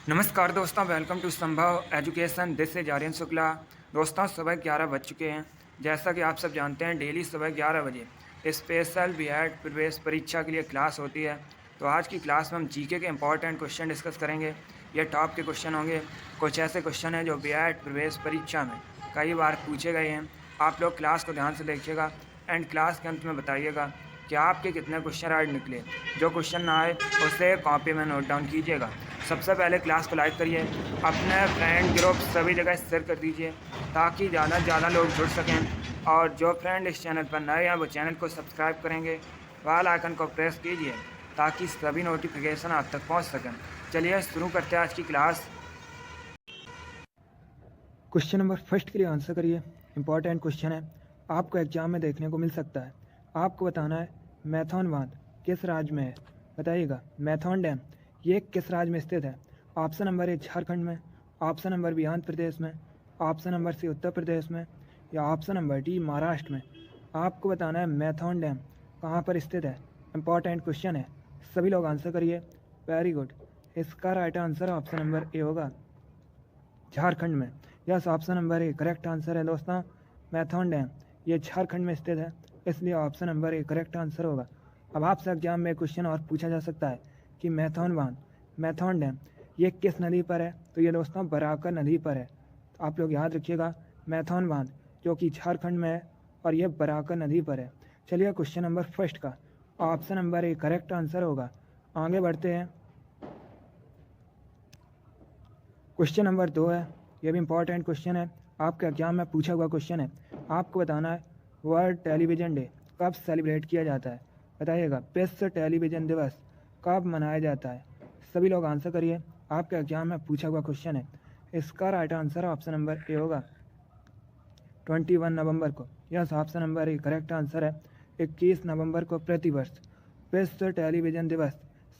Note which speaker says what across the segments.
Speaker 1: नमस्कार दोस्तों, welcome to Sambhav education. This is Aryan Shukla. दोस्तों, सुबह 11 बज चुके हैं। जैसा कि आप सब जानते हैं, डेली सुबह 11 बजे स्पेशल बीएड प्रवेश परीक्षा के लिए क्लास होती है। तो आज की क्लास में हम जीके के इंपॉर्टेंट क्वेश्चन डिस्कस करेंगे। ये टॉप के क्वेश्चन होंगे। कुछ ऐसे क्वेश्चन हैं जो बीएड प्रवेश परीक्षा में कई बार पूछे गए हैं। आप लोग क्लास को ध्यान से देखिएगा एंड क्लास के अंत में बताइएगा कि आपके कितने क्वेश्चन आज निकले। जो क्वेश्चन ना आए उसे कॉपी में नोट डाउन कीजिएगा। सबसे पहले क्लास को लाइक करिए, अपने फ्रेंड ग्रुप सभी जगह शेयर कर दीजिए ताकि ज़्यादा से ज़्यादा लोग जुड़ सकें। और जो फ्रेंड इस चैनल पर नए हैं वो चैनल को सब्सक्राइब करेंगे, बेल आइकन को प्रेस कीजिए ताकि सभी नोटिफिकेशन आप तक पहुंच सकें। चलिए शुरू करते हैं आज की क्लास। क्वेश्चन नंबर फर्स्ट के लिए आंसर करिए। इंपॉर्टेंट क्वेश्चन है, आपको एग्जाम में देखने को मिल सकता है। आपको बताना है मैथॉन बांध किस राज्य में है। बताइएगा मैथॉन डैम ये किस राज्य में स्थित है। ऑप्शन नंबर ए झारखंड में, option number B Andhra Pradesh में, ऑप्शन नंबर सी उत्तर प्रदेश में या ऑप्शन नंबर डी महाराष्ट्र में। आपको बताना है मैथॉन डैम कहाँ पर स्थित है। इंपॉर्टेंट क्वेश्चन है, सभी लोग आंसर करिए। वेरी गुड, इसका right answer option number A होगा, झारखंड में। Yes, option number A correct answer है दोस्तों। मैथॉन डैम ये झारखंड में स्थित है, इसलिए option number A correct answer होगा। अब आपसे एग्जाम में क्वेश्चन और पूछा जा सकता है कि मैथॉन बांध, मैथॉन डैम ये किस नदी पर है। तो ये दोस्तों बराकर नदी पर है। तो आप लोग याद रखिएगा मैथॉन बांध जो कि झारखंड में है और ये बराकर नदी पर है। चलिए क्वेश्चन नंबर फर्स्ट का option number A correct answer होगा। आगे बढ़ते हैं। क्वेश्चन नंबर 2 है, ये भी इंपॉर्टेंट क्वेश्चन है, आपके एग्जाम में पूछा हुआ क्वेश्चन है। आपको बताना है वर्ल्ड टेलीविज़न डे कब सेलिब्रेट किया जाता है। बताइएगा विश्व टेलीविज़न दिवस कब मनाया जाता है। सभी लोग आंसर करिए, आपके एग्जाम में पूछा हुआ क्वेश्चन है। इसका right answer option number A होगा 21 नवंबर को। Yes, option number A correct answer है। 21 नवंबर को प्रतिवर्ष विश्व टेलीविज़न दिवस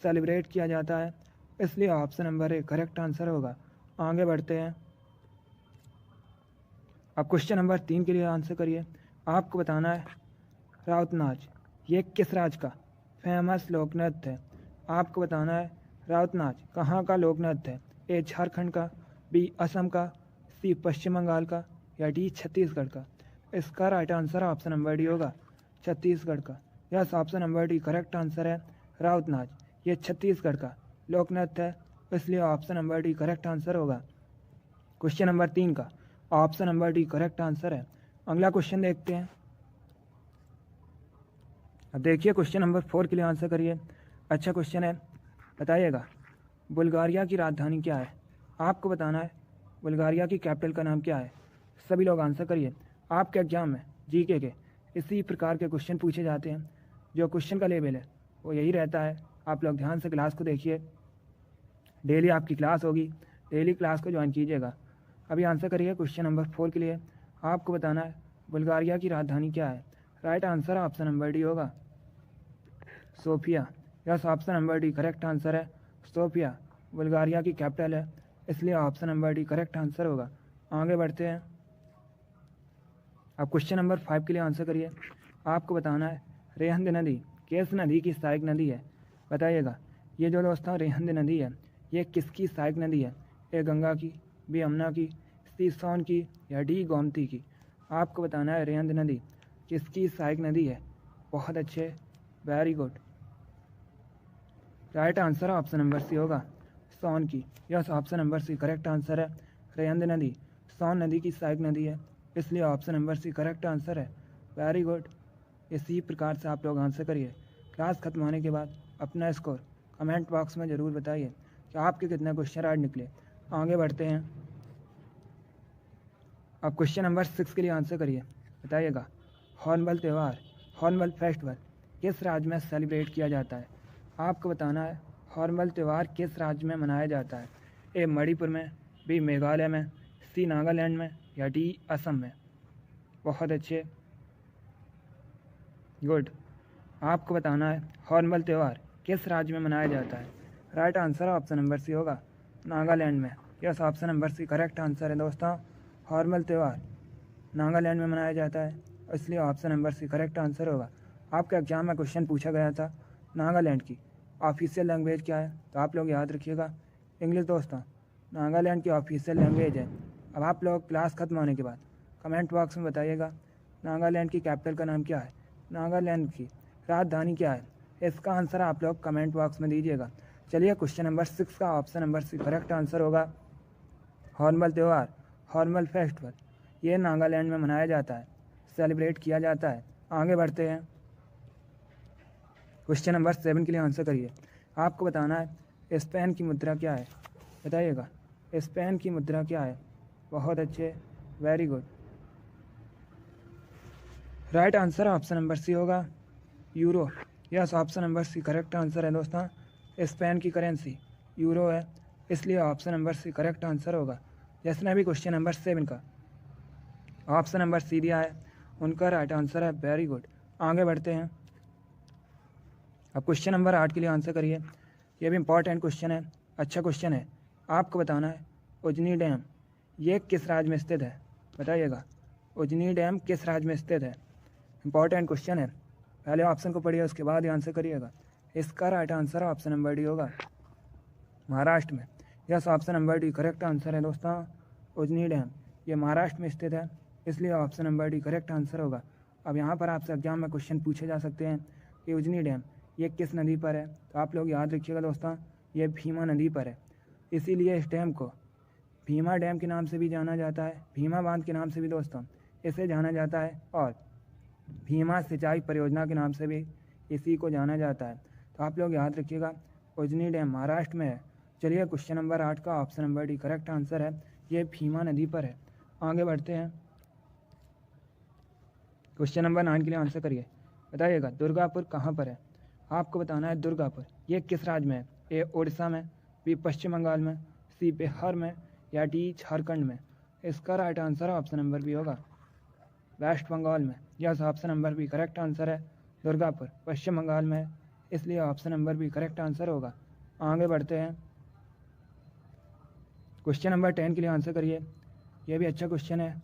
Speaker 1: सेलिब्रेट किया जाता है, इसलिए option number A correct answer होगा। आगे बढ़ते हैं। अब क्वेश्चन नंबर 3 के लिए आंसर करिए। आपको बताना है राउत नाच ये किस राज्य का फेमस लोक नृत्य है। आपको बताना है राउत नाच कहाँ का लोक नृत्य है। ए झारखंड का, बी असम का, सी पश्चिम बंगाल का या डी छत्तीसगढ़ का। इसका right answer option number D होगा, छत्तीसगढ़ का। Yes, option number D correct answer है। राउत नाच ये छत्तीसगढ़ का लोक नृत्य है, इसलिए option number D correct answer होगा। क्वेश्चन नंबर 3 का option number D correct answer है। अगला क्वेश्चन देखते हैं। अब देखिए क्वेश्चन नंबर 4 के लिए आंसर करिए। अच्छा क्वेश्चन है, बताइएगा बुल्गारिया की राजधानी क्या है। आपको बताना है बुल्गारिया की कैपिटल का नाम क्या है। सभी लोग आंसर करिए। आपके एग्जाम में जीके के इसी प्रकार के क्वेश्चन पूछे जाते हैं। जो क्वेश्चन का लेवल है वो यही रहता है। आप लोग ध्यान से क्लास को देखिए, डेली आपकी क्लास होगी, डेली क्लास को ज्वाइन कीजिएगा। अभी आंसर करिए क्वेश्चन नंबर 4 के लिए। आपको बताना है बुल्गारिया की राजधानी क्या है। Right answer option number D होगा, Sofia. Yes, option number D correct answer है। सोफिया बुल्गारिया की कैपिटल है, इसलिए option number D correct answer होगा। आगे बढ़ते हैं। अब क्वेश्चन नंबर 5 के लिए आंसर करिए। आपको बताना है रेहंद नदी किस नदी की सहायक नदी है। बताइएगा ये जो दोस्तों रेहंद नदी है ये किसकी सहायक नदी है। ए गंगा की, बी यमुना की, सी सोन की या डी गोमती की। आपको बताना है रेहंद नदी किसकी सहायक नदी है। बहुत अच्छे, very good. Right answer option number C होगा, सोन की। Yes, option number C correct answer है। रेहंद नदी सोन नदी की सहायक नदी है, इसलिए option number C correct answer है। Very good. इसी प्रकार से आप लोग आंसर करिए। क्लास खत्म होने के बाद अपना स्कोर कमेंट बॉक्स में ज़रूर बताइए कि आपके कितने क्वेश्चन आज निकले। आगे बढ़ते हैं। अब क्वेश्चन नंबर 6 के लिए आंसर करिए। बताइएगा हॉर्नबिल त्यौहार, हॉर्नबिल फेस्टिवल किस राज्य में सेलिब्रेट किया जाता है। आपको बताना है हॉर्नबिल त्यौहार किस राज्य में मनाया जाता है। ए मणिपुर में, बी मेघालय में, सी नागालैंड में या डी असम में। बहुत अच्छे, गुड। आपको बताना है हॉर्नबिल त्यौहार किस राज्य में मनाया जाता है। Right answer option number C होगा, नागालैंड में। Yes, option number C correct answer है दोस्तों। हॉर्नबिल त्यौहार नागालैंड में मनाया जाता है, इसलिए option number C correct answer होगा। आपके एग्जाम में क्वेश्चन पूछा गया था नागालैंड की ऑफिशियल लैंग्वेज क्या है, तो आप लोग याद रखिएगा इंग्लिश दोस्तों नागालैंड की ऑफिशियल लैंग्वेज है। अब आप लोग क्लास ख़त्म होने के बाद कमेंट बॉक्स में बताइएगा नागालैंड की कैपिटल का नाम क्या है, नागालैंड की राजधानी क्या है। इसका आंसर आप लोग कमेंट बॉक्स में दीजिएगा। चलिए क्वेश्चन नंबर 6 का option number C correct answer होगा हॉर्नबिल त्यौहार, हॉर्नबिल फेस्टिवल। ये नागालैंड में मनाया जाता है, सेलिब्रेट किया जाता है। आगे बढ़ते हैं। क्वेश्चन नंबर 7 के लिए आंसर करिए। आपको बताना है स्पेन की मुद्रा क्या है, बताइएगा स्पेन की मुद्रा क्या है। बहुत अच्छे, very good. Right answer option number C होगा euro. Yes, option number C correct answer है दोस्तों। स्पेन की करेंसी यूरो है, इसलिए option number C correct answer होगा। जिसने भी क्वेश्चन नंबर 7 का ऑप्शन नंबर सी दिया है उनका राइट आंसर है, वेरी गुड। आगे बढ़ते हैं। अब क्वेश्चन नंबर 8 के लिए आंसर करिए। ये भी इंपॉर्टेंट क्वेश्चन है, अच्छा क्वेश्चन है। आपको बताना है उजनी डैम ये किस राज्य में स्थित है, बताइएगा उजनी डैम किस राज्य में स्थित है। इंपॉर्टेंट क्वेश्चन है, पहले ऑप्शन को पढ़िए उसके बाद आंसर करिएगा। इसका right answer option number D होगा, महाराष्ट्र में। Yes, option number D correct answer है दोस्तों। उजनी डैम ये महाराष्ट्र में स्थित है, इसलिए option number D correct answer होगा। अब यहाँ पर आपसे एग्जाम में क्वेश्चन पूछे जा सकते हैं कि उजनी डैम ये किस नदी पर है, तो आप लोग याद रखिएगा दोस्तों ये भीमा नदी पर है। इसीलिए इस डैम को भीमा डैम के नाम से भी जाना जाता है, भीमा बांध के नाम से भी दोस्तों इसे जाना जाता है, और भीमा सिंचाई परियोजना के नाम से भी इसी को जाना जाता है। तो आप लोग याद रखिएगा उजनी डैम महाराष्ट्र में है। चलिए क्वेश्चन नंबर 8 का option number D correct answer है, ये भीमा नदी पर है। आगे बढ़ते हैं। क्वेश्चन नंबर 9 के लिए आंसर करिए। बताइएगा दुर्गापुर कहाँ पर है। आपको बताना है दुर्गापुर ये किस राज्य में है। ए उड़ीसा में, बी पश्चिम बंगाल में, सी बिहार में, या डी झारखंड में। इसका right answer option number B होगा, वेस्ट बंगाल में। Yes, option number B correct answer है। दुर्गापुर पश्चिम बंगाल में है, इसलिए option number B correct answer होगा। आगे बढ़ते हैं। क्वेश्चन नंबर 10 के लिए आंसर करिए। यह भी अच्छा क्वेश्चन है।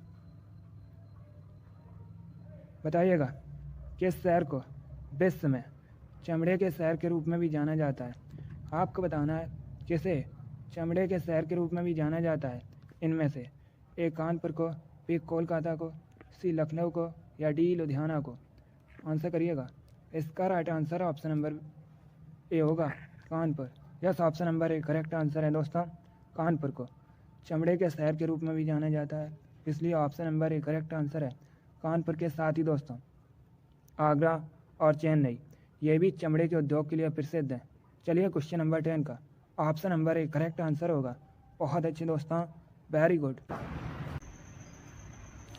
Speaker 1: बताइएगा किस शहर को विश्व में चमड़े के शहर के रूप में भी जाना जाता है। आपको बताना है किसे चमड़े के शहर के रूप में भी जाना जाता है। इनमें से ए कानपुर को, बी कोलकाता को, सी लखनऊ को, या डी लुधियाना को। आंसर करिएगा। इसका right answer option number A होगा, Kanpur. Yes, option number A correct answer है दोस्तों। कानपुर को चमड़े के शहर के रूप में भी जाना जाता है, इसलिए option number A correct answer है। कानपुर के साथ ही दोस्तों आगरा और चेन्नई ये भी चमड़े के उद्योग के लिए प्रसिद्ध हैं। चलिए क्वेश्चन नंबर 10 का option number A correct answer होगा। बहुत अच्छे दोस्तों, वेरी गुड।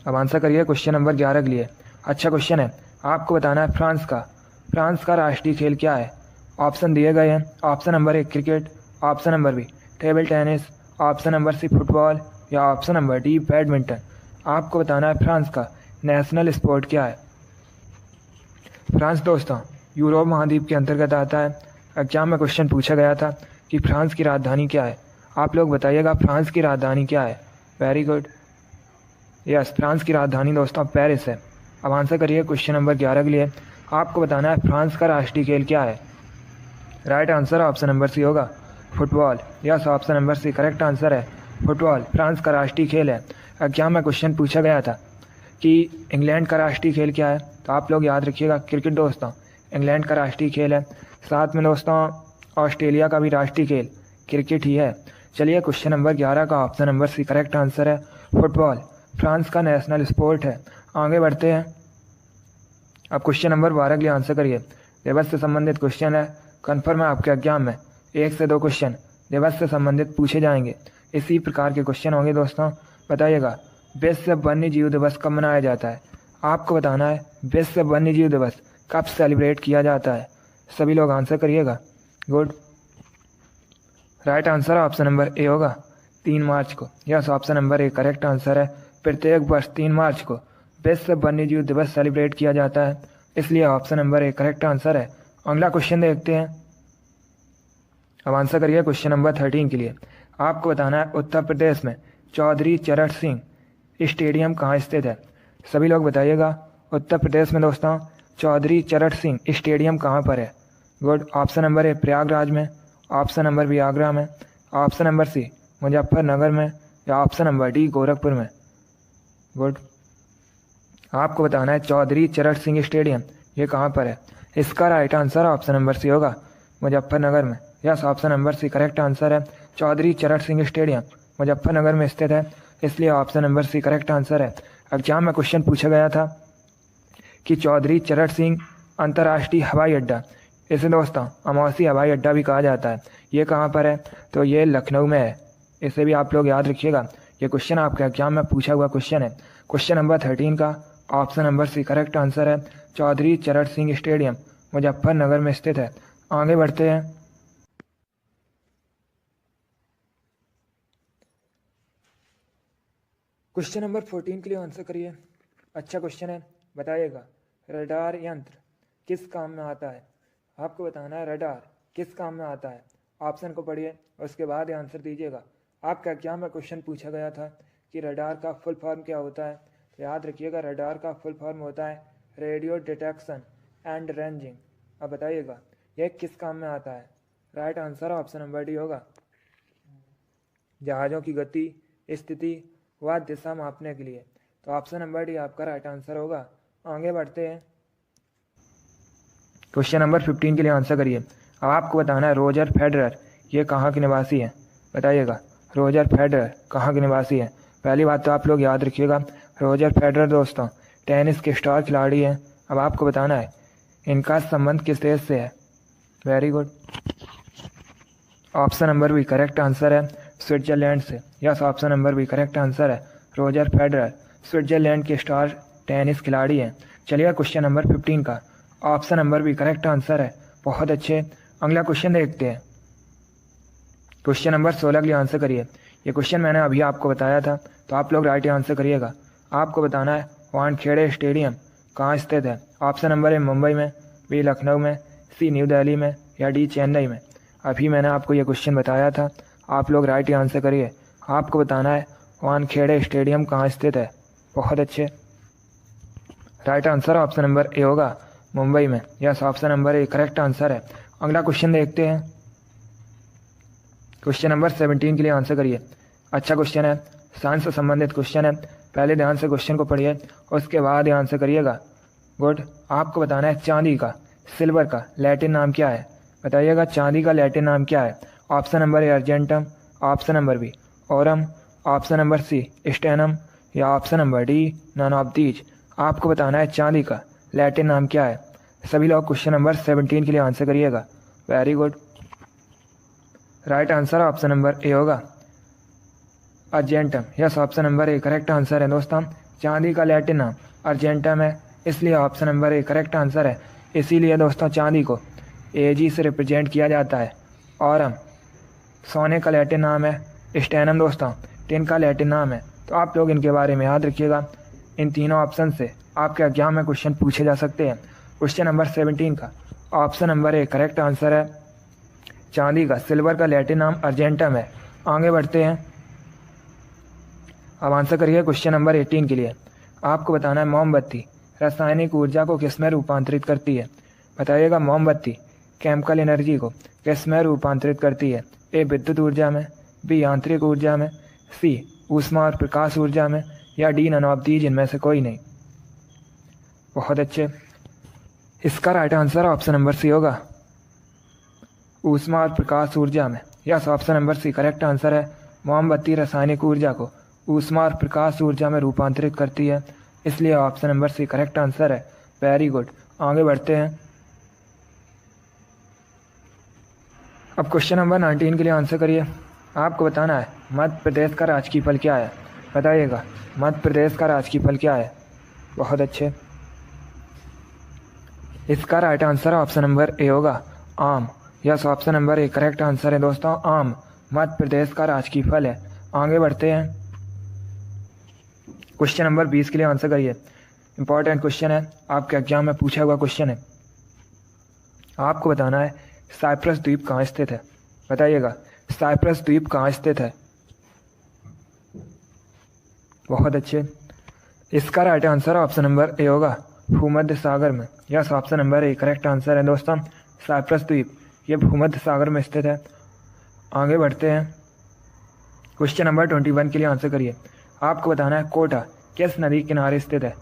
Speaker 1: अब आंसर करिए क्वेश्चन नंबर 11 के लिए। अच्छा क्वेश्चन है। आपको बताना है फ्रांस का राष्ट्रीय खेल क्या है। ऑप्शन दिए गए हैं। Option number A cricket, option number B table tennis, option number C football, या ऑप्शन नंबर डी बैडमिंटन। आपको बताना है फ्रांस का नेशनल स्पोर्ट क्या है। फ्रांस दोस्तों यूरोप महाद्वीप के अंतर्गत आता है। एग्जाम में क्वेश्चन पूछा गया था कि फ्रांस की राजधानी क्या है। आप लोग बताइएगा फ्रांस की राजधानी क्या है। Very good. यस, फ्रांस की राजधानी दोस्तों पेरिस है। अब आंसर करिए क्वेश्चन नंबर 11 के लिए। आपको बताना है फ्रांस का राष्ट्रीय खेल क्या है। Right answer option number C होगा, football. Yes, option number C correct answer है, फुटबॉल फ्रांस का राष्ट्रीय खेल है। एग्जाम में क्वेश्चन पूछा गया था कि इंग्लैंड का राष्ट्रीय खेल क्या है, तो आप लोग याद रखिएगा क्रिकेट दोस्तों इंग्लैंड का राष्ट्रीय खेल है। साथ में दोस्तों ऑस्ट्रेलिया का भी राष्ट्रीय खेल क्रिकेट ही है। चलिए क्वेश्चन नंबर 11 का option number C correct answer है, फुटबॉल फ्रांस का नेशनल स्पोर्ट है। आगे बढ़ते हैं। अब क्वेश्चन नंबर 12 के लिए आंसर करिए। दिवस से संबंधित क्वेश्चन है, कन्फर्म है आपके एग्जाम में 1 से 2 क्वेश्चन दिवस से संबंधित पूछे जाएंगे। इसी प्रकार के क्वेश्चन होंगे दोस्तों। बताइएगा विश्व वन्य जीव दिवस कब मनाया जाता है। आपको बताना है विश्व वन्य जीव दिवस कब सेलिब्रेट किया जाता है। सभी लोग आंसर करिएगा। Good. Right answer option number A होगा, 3 मार्च को। Yes, option number A correct answer है। प्रत्येक वर्ष 3 मार्च को विश्व वन्य जीव दिवस सेलिब्रेट किया जाता है, इसलिए option number A correct answer है। अगला क्वेश्चन देखते हैं। अब आंसर करिए क्वेश्चन नंबर 13 के लिए। आपको बताना है उत्तर प्रदेश में चौधरी चरण सिंह स्टेडियम कहाँ स्थित है। सभी लोग बताइएगा उत्तर प्रदेश में दोस्तों चौधरी चरण सिंह स्टेडियम कहाँ पर है। गुड। ऑप्शन नंबर ए प्रयागराज में, ऑप्शन नंबर बी आगरा में, ऑप्शन नंबर सी मुजफ्फरनगर में या ऑप्शन नंबर डी गोरखपुर में। गुड। आपको बताना है चौधरी चरण सिंह स्टेडियम ये कहाँ पर है। इसका right answer option number C होगा, मुजफ्फरनगर में। Yes, option number C correct answer है। चौधरी चरण सिंह स्टेडियम मुजफ्फरनगर में स्थित है, इसलिए option number C correct answer है। एग्जाम में क्वेश्चन पूछा गया था कि चौधरी चरण सिंह अंतर्राष्ट्रीय हवाई अड्डा, इसे दोस्तों अमौसी हवाई अड्डा भी कहा जाता है, ये कहाँ पर है, तो ये लखनऊ में है। इसे भी आप लोग याद रखिएगा, ये क्वेश्चन आपके एग्जाम में पूछा हुआ क्वेश्चन है। क्वेश्चन नंबर 13 का option number C correct answer है। चौधरी चरण सिंह स्टेडियम मुजफ्फरनगर में स्थित है। आगे बढ़ते हैं। क्वेश्चन नंबर 14 के लिए आंसर करिए। अच्छा क्वेश्चन है, बताइएगा रडार यंत्र किस काम में आता है। आपको बताना है रडार किस काम में आता है। ऑप्शन को पढ़िए और उसके बाद आंसर दीजिएगा। आपका एग्जाम में क्वेश्चन पूछा गया था कि रडार का फुल फॉर्म क्या होता है, तो याद रखिएगा रडार का फुल फॉर्म होता है रेडियो डिटेक्शन एंड रेंजिंग। अब बताइएगा यह किस काम में आता है। Right answer option number D होगा, जहाज़ों की गति, स्थिति व दिशा मापने के लिए। तो ऑप्शन नंबर डी आपका राइट आंसर होगा। आगे बढ़ते हैं। क्वेश्चन नंबर 15 के लिए आंसर करिए। अब आपको बताना है रोजर फेडरर ये कहाँ के निवासी है। बताइएगा रोजर फेडरर कहाँ के निवासी है। पहली बात तो आप लोग याद रखिएगा, रोजर फेडरर दोस्तों टेनिस के स्टार खिलाड़ी हैं। अब आपको बताना है इनका संबंध किस देश से है। Very good. Option number B correct answer है, स्विट्जरलैंड से। Yes, option number B correct answer है। रोजर फेडरर स्विट्जरलैंड के स्टार टेनिस खिलाड़ी हैं। चलिए क्वेश्चन नंबर 15 का option number B correct answer है। बहुत अच्छे। अगला क्वेश्चन देखते हैं। क्वेश्चन नंबर 16 के लिए आंसर करिए। ये क्वेश्चन मैंने अभी आपको बताया था, तो आप लोग राइट आंसर करिएगा। आपको बताना है वानखेड़े स्टेडियम कहाँ स्थित है। ऑप्शन नंबर ए मुंबई में, बी लखनऊ में, सी न्यू दिल्ली में या डी चेन्नई में। अभी मैंने आपको ये क्वेश्चन बताया था, आप लोग राइट आंसर करिए। आपको बताना है वानखेड़े स्टेडियम कहाँ स्थित है। बहुत अच्छे। Right answer option number A होगा, मुंबई में। Yes, option number A correct answer है। अगला क्वेश्चन देखते हैं। क्वेश्चन नंबर 17 के लिए आंसर करिए। अच्छा क्वेश्चन है, साइंस से संबंधित क्वेश्चन है। पहले ध्यान से क्वेश्चन को पढ़िए और उसके बाद आंसर करिएगा। गुड। आपको बताना है चांदी का, सिल्वर का लैटिन नाम क्या है। बताइएगा चांदी का लैटिन नाम क्या है। Option number A argentum, option number B aurum, option number C stannum या option number D none of these. आपको बताना है चांदी का लैटिन नाम क्या है। सभी लोग क्वेश्चन नंबर 17 के लिए आंसर करिएगा। Very good. Right answer option number A होगा, अर्जेंटम। Yes, option number A correct answer है दोस्तों। चांदी का लैटिन नाम अर्जेंटम है, इसलिए option number A correct answer है। इसीलिए दोस्तों चांदी को एजी से रिप्रेजेंट किया जाता है। और सोने का लैटिन नाम है स्टेनम दोस्तों, टिन का लैटिन नाम है। तो आप लोग इनके बारे में याद रखिएगा। इन तीनों ऑप्शन से आपके एग्जाम में क्वेश्चन पूछे जा सकते हैं। क्वेश्चन नंबर 17 का option number A correct answer है। चांदी का, सिल्वर का लैटिन नाम अर्जेंटम है। आगे बढ़ते हैं। अब आंसर करिए क्वेश्चन नंबर 18 के लिए। आपको बताना है मोमबत्ती रासायनिक ऊर्जा को किस में रूपांतरित करती है। बताइएगा मोमबत्ती केमिकल एनर्जी को किस में रूपांतरित करती है। ए विद्युत ऊर्जा में, बी यांत्रिक ऊर्जा में, सी ऊष्मा और प्रकाश ऊर्जा में या डी नन ऑफ दीज इनमें से कोई नहीं। बहुत अच्छे। इसका right answer option number C होगा, ऊष्मा और प्रकाश ऊर्जा में। Yes, option number C correct answer है। मोमबत्ती रासायनिक ऊर्जा को ऊष्मा और प्रकाश ऊर्जा में रूपांतरित करती है, इसलिए option number C correct answer है। Very good. आगे बढ़ते हैं। अब क्वेश्चन नंबर 19 के लिए आंसर करिए। आपको बताना है मध्य प्रदेश का राजकीय फल क्या है। बताइएगा मध्य प्रदेश का राजकीय फल क्या है। बहुत अच्छे। इसका right answer option number A होगा, आम। Yes, option number A correct answer है दोस्तों, आम मध्य प्रदेश का राजकीय फल है। आगे बढ़ते हैं। क्वेश्चन नंबर 20 के लिए आंसर करिए। इंपॉर्टेंट क्वेश्चन है, आपके एग्जाम में पूछा हुआ क्वेश्चन है। आपको बताना है साइप्रस द्वीप कहाँ स्थित है। बताइएगा साइप्रस द्वीप कहाँ स्थित है। बहुत अच्छे। इसका right answer option number A होगा, भूमध्य सागर में। Yes, option number A correct answer है दोस्तों, साइप्रस द्वीप ये भूमध्य सागर में स्थित है। आगे बढ़ते हैं। क्वेश्चन नंबर 21 के लिए आंसर करिए। आपको बताना है कोटा किस नदी किनारे स्थित है।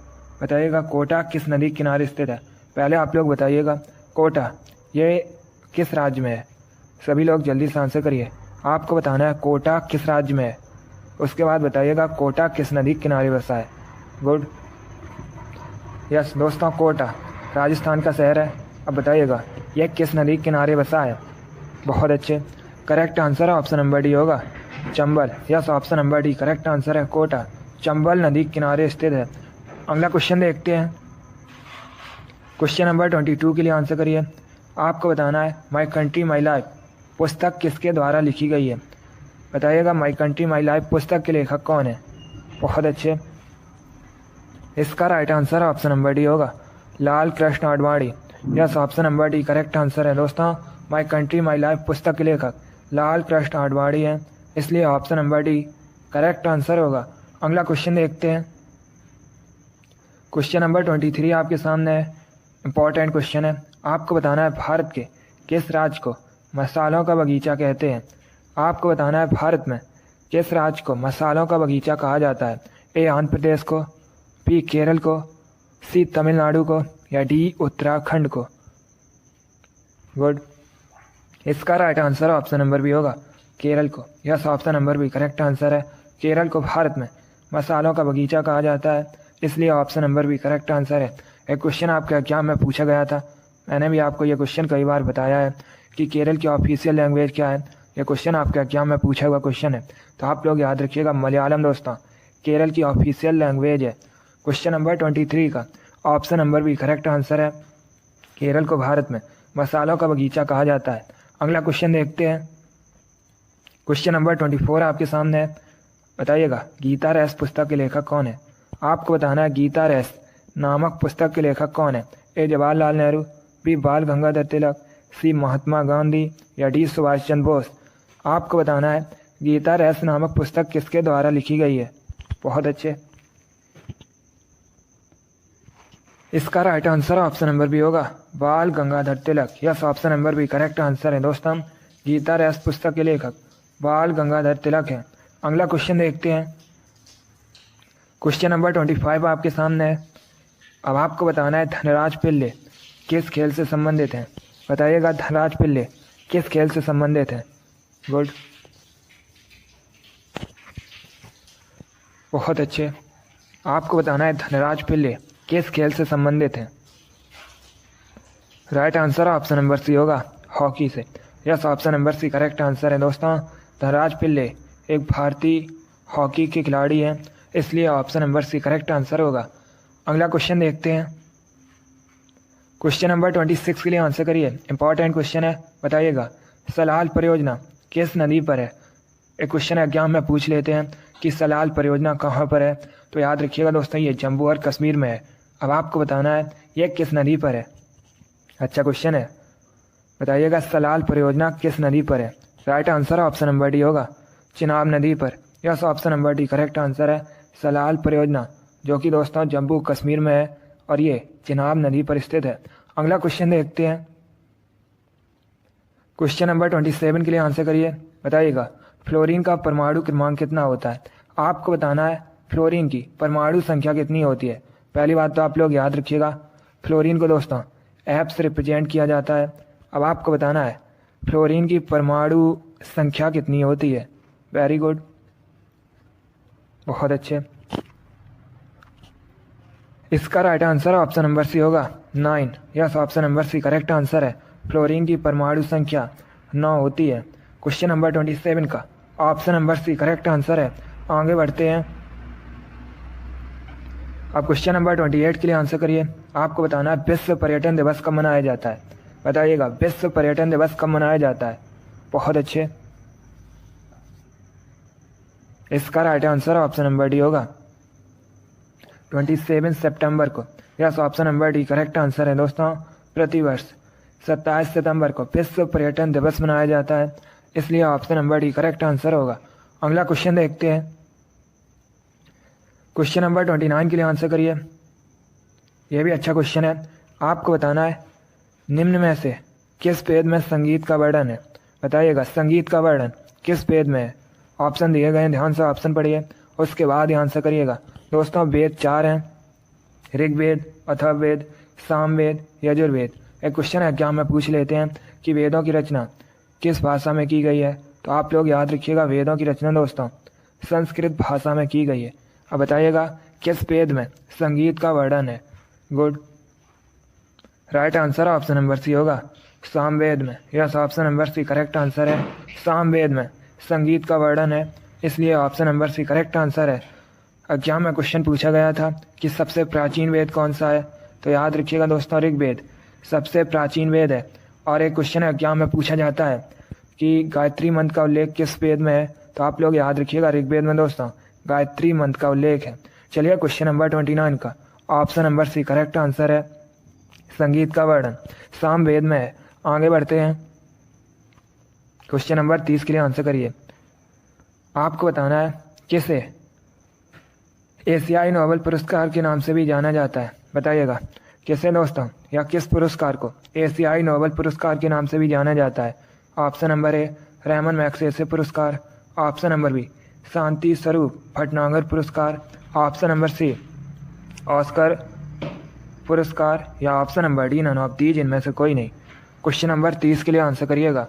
Speaker 1: बताइएगा कोटा किस नदी किनारे स्थित है। पहले आप लोग बताइएगा कोटा ये किस राज्य में है। सभी लोग जल्दी से आंसर करिए। आपको बताना है कोटा किस राज्य में है। उसके बाद बताइएगा कोटा किस नदी किनारे बसा है। गुड, यस दोस्तों, कोटा राजस्थान का शहर है। अब बताइएगा यह किस नदी किनारे बसा है। बहुत अच्छे, करेक्ट आंसर है ऑप्शन नंबर डी होगा, Chambal. Yes, option number D correct answer है, कोटा चंबल नदी किनारे स्थित है। अगला क्वेश्चन देखते हैं। क्वेश्चन नंबर 22 के लिए आंसर करिए। आपको बताना है माई कंट्री माई लाइफ पुस्तक किसके द्वारा लिखी गई है। बताइएगा माई कंट्री माई लाइफ पुस्तक के लेखक कौन है। बहुत अच्छे, इसका right answer option number D होगा, Lal Krishna Advani. Yes, option number D correct answer है दोस्तों। माई कंट्री माई लाइफ पुस्तक के लेखक लाल कृष्ण आडवाणी है, इसलिए option number D correct answer होगा। अगला क्वेश्चन देखते हैं। क्वेश्चन नंबर 23 आपके सामने है, इंपॉर्टेंट क्वेश्चन है। आपको बताना है भारत के किस राज्य को मसालों का बगीचा कहते हैं। आपको बताना है भारत में किस राज्य को मसालों का बगीचा कहा जाता है। ए आंध्र प्रदेश को, बी केरल को, सी तमिलनाडु को या डी उत्तराखंड को। गुड, इसका right answer option number B होगा, केरल को। Yes, option number B correct answer है, केरल को भारत में मसालों का बगीचा कहा जाता है, इसलिए option number B correct answer है। एक क्वेश्चन आपके एग्जाम में पूछा गया था, मैंने भी आपको ये क्वेश्चन कई बार बताया है कि केरल की ऑफिशियल लैंग्वेज क्या है। ये क्वेश्चन आपके एग्जाम में पूछा हुआ क्वेश्चन है, तो आप लोग याद रखिएगा मलयालम दोस्तों केरल की ऑफिशियल लैंग्वेज है। क्वेश्चन नंबर 23 का option number B correct answer है, केरल को भारत में मसालों का बगीचा कहा जाता है। अगला क्वेश्चन देखते हैं। क्वेश्चन नंबर 24 आपके सामने है। बताइएगा गीता रेस पुस्तक के लेखक कौन है। आपको बताना है गीता रेस नामक पुस्तक के लेखक कौन है। ए जवाहरलाल नेहरू, बी बाल गंगाधर तिलक, सी महात्मा गांधी या डी सुभाष चंद्र बोस। आपको बताना है गीता रेस नामक पुस्तक किसके द्वारा लिखी गई है। बहुत अच्छे, इसका right answer option number B होगा, Bal Gangadhar Tilak. Yes, option number B correct answer है दोस्तों, गीता रेस पुस्तक के लेखक बाल गंगाधर तिलक है। अगला क्वेश्चन देखते हैं। क्वेश्चन नंबर 25 आपके सामने है। अब आपको बताना है धनराज पिल्ले किस खेल से संबंधित हैं। बताइएगा धनराज पिल्ले किस खेल से संबंधित है। गुड, बहुत अच्छे, आपको बताना है धनराज पिल्ले किस खेल से संबंधित है। Right answer option number C होगा, हॉकी से। Yes, option number C correct answer है दोस्तों, धनराज पिल्ले एक भारतीय हॉकी के खिलाड़ी हैं, इसलिए option number C correct answer होगा। अगला क्वेश्चन देखते हैं। क्वेश्चन नंबर 26 के लिए आंसर करिए, इंपॉर्टेंट क्वेश्चन है। बताइएगा सलाल परियोजना किस नदी पर है। एक क्वेश्चन एग्जाम में पूछ लेते हैं कि सलाल परियोजना कहाँ पर है, तो याद रखिएगा दोस्तों ये जम्मू और कश्मीर में है। अब आपको बताना है ये किस नदी पर है। अच्छा क्वेश्चन है, बताइएगा सलाल परियोजना किस नदी पर है। Right answer option number D होगा, चिनाब नदी पर। Yes, option number D correct answer है, सलाल परियोजना जो कि दोस्तों जम्मू कश्मीर में है और ये चिनाब नदी पर स्थित है। अगला क्वेश्चन देखते हैं। क्वेश्चन नंबर 27 के लिए आंसर करिए। बताइएगा फ्लोरीन का परमाणु क्रमांक कितना होता है। आपको बताना है फ्लोरीन की परमाणु संख्या कितनी होती है। पहली बात तो आप लोग याद रखिएगा फ्लोरीन को दोस्तों एफ से रिप्रेजेंट किया जाता है। अब आपको बताना है फ्लोरीन की परमाणु संख्या कितनी होती है। वेरी गुड, बहुत अच्छे, इसका right answer option number C होगा 9। Yes, option number C correct answer है, फ्लोरीन की परमाणु संख्या 9 होती है। क्वेश्चन नंबर 27 का option number C correct answer है। आगे बढ़ते हैं। अब क्वेश्चन नंबर 28 के लिए आंसर करिए। आपको बताना है विश्व पर्यटन दिवस कब मनाया जाता है। बताइएगा विश्व पर्यटन दिवस कब मनाया जाता है। बहुत अच्छे, इसका right answer option number D होगा 27 सितंबर को। Yes, option number D correct answer है दोस्तों, प्रतिवर्ष 27 सितंबर को विश्व पर्यटन दिवस मनाया जाता है, इसलिए option number D correct answer होगा। अगला क्वेश्चन देखते हैं। क्वेश्चन नंबर 29 के लिए आंसर करिए। यह भी अच्छा क्वेश्चन है। आपको बताना है निम्न में से किस वेद में संगीत का वर्णन है। बताइएगा संगीत का वर्णन किस वेद में है। ऑप्शन दिए गए हैं, ध्यान से ऑप्शन पढ़िए, उसके बाद ध्यान से करिएगा। दोस्तों वेद 4 हैं, ऋग्वेद, अथर्ववेद, सामवेद, यजुर्वेद। एक क्वेश्चन एग्जाम में पूछ लेते हैं कि वेदों की रचना किस भाषा में की गई है, तो आप लोग याद रखिएगा वेदों की रचना दोस्तों संस्कृत भाषा में की गई है। अब बताइएगा किस वेद में संगीत का वर्णन है। Good, right answer option number C होगा, सामवेद में। Yes, option number C correct answer है, सामवेद में संगीत का वर्णन है, इसलिए option number C correct answer है। एग्जाम में क्वेश्चन पूछा गया था कि सबसे प्राचीन वेद कौन सा है, तो याद रखिएगा दोस्तों ऋग्वेद सबसे प्राचीन वेद है। और एक क्वेश्चन एग्जाम में पूछा जाता है कि गायत्री मंत्र का उल्लेख किस वेद में है, तो आप लोग याद रखिएगा ऋग्वेद में दोस्तों गायत्री मंत्र का उल्लेख है। चलिए क्वेश्चन नंबर 29 का option number C correct answer है, संगीत का वर्णन सामवेद में है। आगे बढ़ते हैं, क्वेश्चन नंबर 30 के लिए आंसर करिए। आपको बताना है किसे एशियाई नोबेल पुरस्कार के नाम से भी जाना जाता है, बताइएगा किसे दोस्तों, या किस पुरस्कार को एशियाई नोबेल पुरस्कार के नाम से भी जाना जाता है। Option number A Ramon Magsaysay पुरस्कार, option number B Shanti Swarup Bhatnagar पुरस्कार, ऑप्शन नंबर सी ऑस्कर पुरस्कार, या option number D none of these, इनमें से कोई नहीं। क्वेश्चन नंबर 30 के लिए आंसर करिएगा।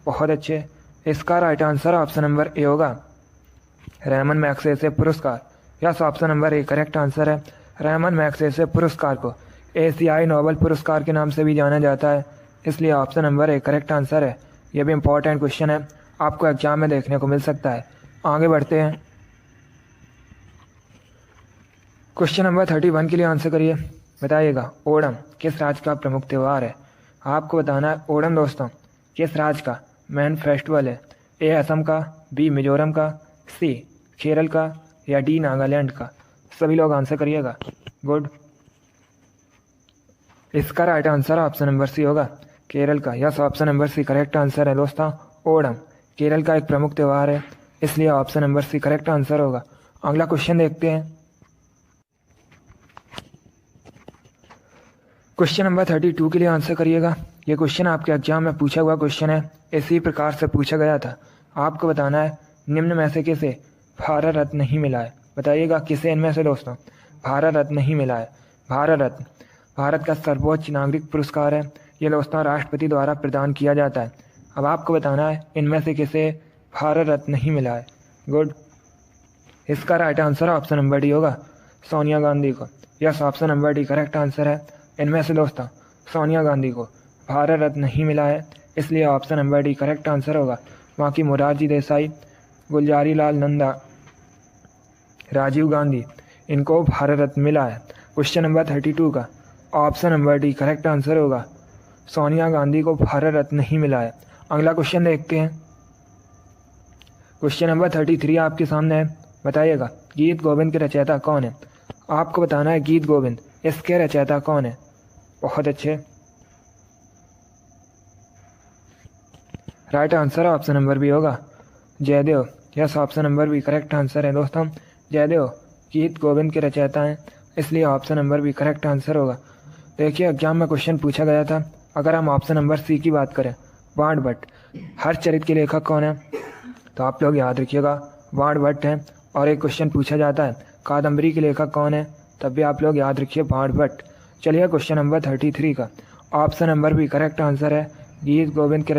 Speaker 1: बहुत अच्छे, इसका right answer option number A होगा, रेमन मैग्सेसे पुरस्कार। Yes, option number A correct answer है, रेमन मैग्सेसे पुरस्कार को एशियाई नोबेल पुरस्कार के नाम से भी जाना जाता है, इसलिए option number A correct answer है। यह भी इंपॉर्टेंट क्वेश्चन है, आपको एग्जाम में देखने को मिल सकता है। आगे बढ़ते हैं, क्वेश्चन नंबर 31 के लिए आंसर करिए। बताइएगा ओणम किस राज्य का प्रमुख त्यौहार है। आपको बताना है ओणम दोस्तों किस राज्य का मेन फेस्टिवल है। ए असम का, बी मिजोरम का, सी केरल का, या डी नागालैंड का। सभी लोग आंसर करिएगा। गुड, इसका right answer option number C होगा, केरल का। Yes, option number C correct answer है दोस्तों, ओणम केरल का एक प्रमुख त्यौहार है, इसलिए option number C correct answer होगा। अगला क्वेश्चन देखते हैं, क्वेश्चन नंबर 32 के लिए आंसर करिएगा। ये क्वेश्चन आपके एग्जाम में पूछा हुआ क्वेश्चन है, इसी प्रकार से पूछा गया था। आपको बताना है निम्न में से किसे भारत रत्न नहीं मिला है। बताइएगा किसे इनमें से दोस्तों भारत रत्न नहीं मिला है। भारत रत्न भारत का सर्वोच्च नागरिक पुरस्कार है, ये दोस्तों राष्ट्रपति द्वारा प्रदान किया जाता है। अब आपको बताना है इनमें से किसे भारत रत्न नहीं मिला है। गुड, इसका right answer option number D होगा, सोनिया गांधी को। Yes, option number D correct answer है, इनमें से दोस्तों सोनिया गांधी को भारत रत्न नहीं मिला है, इसलिए option number D correct answer होगा। बाकी मोरारजी देसाई, गुलजारी लाल नंदा, राजीव गांधी, इनको भारत रत्न मिला है। क्वेश्चन नंबर 32 का option number D correct answer होगा, सोनिया गांधी को भारत रत्न नहीं मिला है। अगला क्वेश्चन देखते हैं, क्वेश्चन नंबर 33 आपके सामने है। बताइएगा गीत गोविंद के रचयिता कौन है। आपको बताना है गीत गोविंद इसके रचयिता कौन है। बहुत अच्छे, right answer option number B होगा, Jayadev. Yes, option number B correct answer है दोस्तों, जयदेव गीत गोविंद के रचयिता हैं, इसलिए option number B correct answer होगा। देखिए एग्जाम में क्वेश्चन पूछा गया था, अगर हम ऑप्शन नंबर सी की बात करें, वाण भट्ट हरचरित के लेखक कौन है, तो आप लोग याद रखिएगा वाण भट्ट हैं। और एक क्वेश्चन पूछा जाता है कादम्बरी के लेखक कौन है, तब भी आप लोग याद रखिए वाण भट्ट। चलिए क्वेश्चन नंबर 33 का option number B correct answer है, गीत गोविंद के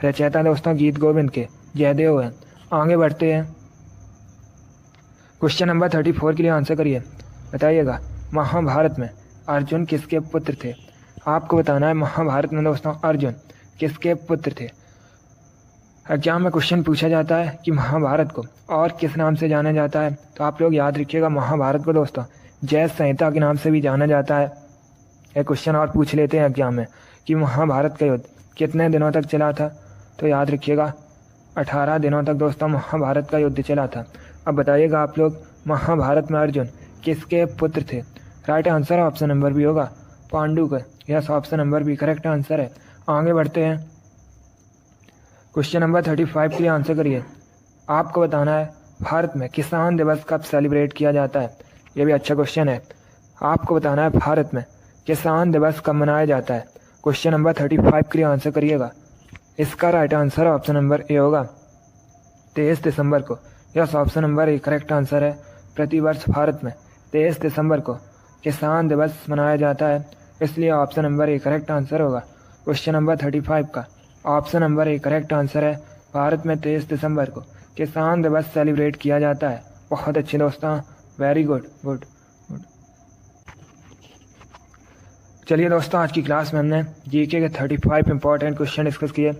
Speaker 1: रचयिता दोस्तों गीत गोविंद के जयदेव हैं। आगे बढ़ते हैं, क्वेश्चन नंबर 34 के लिए आंसर करिए। बताइएगा महाभारत में अर्जुन किसके पुत्र थे। आपको बताना है महाभारत में दोस्तों अर्जुन किसके पुत्र थे। एग्जाम में क्वेश्चन पूछा जाता है कि महाभारत को और किस नाम से जाना जाता है, तो आप लोग याद रखिएगा महाभारत को दोस्तों जय संहिता के नाम से भी जाना जाता है। एक क्वेश्चन और पूछ लेते हैं एग्जाम में कि महाभारत का युद्ध कितने दिनों तक चला था, तो याद रखिएगा 18 दिनों तक दोस्तों महाभारत का युद्ध चला था। अब बताइएगा आप लोग महाभारत में अर्जुन किसके पुत्र थे। Right answer option number B होगा, पांडु का। Yes, option number B correct answer है। आगे बढ़ते हैं, क्वेश्चन नंबर 35 के लिए आंसर करिए। आपको बताना है भारत में किसान दिवस कब सेलिब्रेट किया जाता है। यह भी अच्छा क्वेश्चन है। आपको बताना है भारत में किसान दिवस कब मनाया जाता है। क्वेश्चन नंबर 35 के लिए आंसर करिएगा। इसका right answer option number A होगा, 23 दिसंबर को। Yes, option number A correct answer है। प्रतिवर्ष भारत में 23 दिसंबर को किसान दिवस मनाया जाता है, इसलिए option number A correct answer होगा। क्वेश्चन नंबर 35 का option number A correct answer है। भारत में 23 दिसंबर को किसान दिवस सेलिब्रेट किया जाता है। बहुत अच्छे दोस्तों, वेरी गुड गुड गुड। चलिए दोस्तों, आज की क्लास में हमने जीके के 35 इंपॉर्टेंट क्वेश्चन डिस्कस किए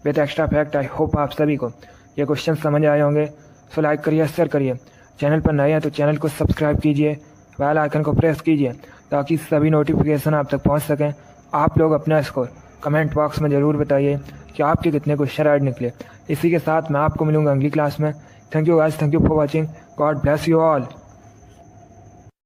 Speaker 1: with extra fact. I hope आप सभी को ये क्वेश्चन समझ आए होंगे। सो लाइक करिए, शेयर करिए। चैनल पर नए हैं तो चैनल को सब्सक्राइब कीजिए, बेल आइकन को प्रेस कीजिए ताकि सभी नोटिफिकेशन आप तक पहुंच सकें। आप लोग अपना स्कोर कमेंट बॉक्स में ज़रूर बताइए कि आपके कितने क्वेश्चन राइट निकले। इसी के साथ मैं आपको मिलूंगा अगली क्लास में। Thank you guys, thank you for watching. God bless you all.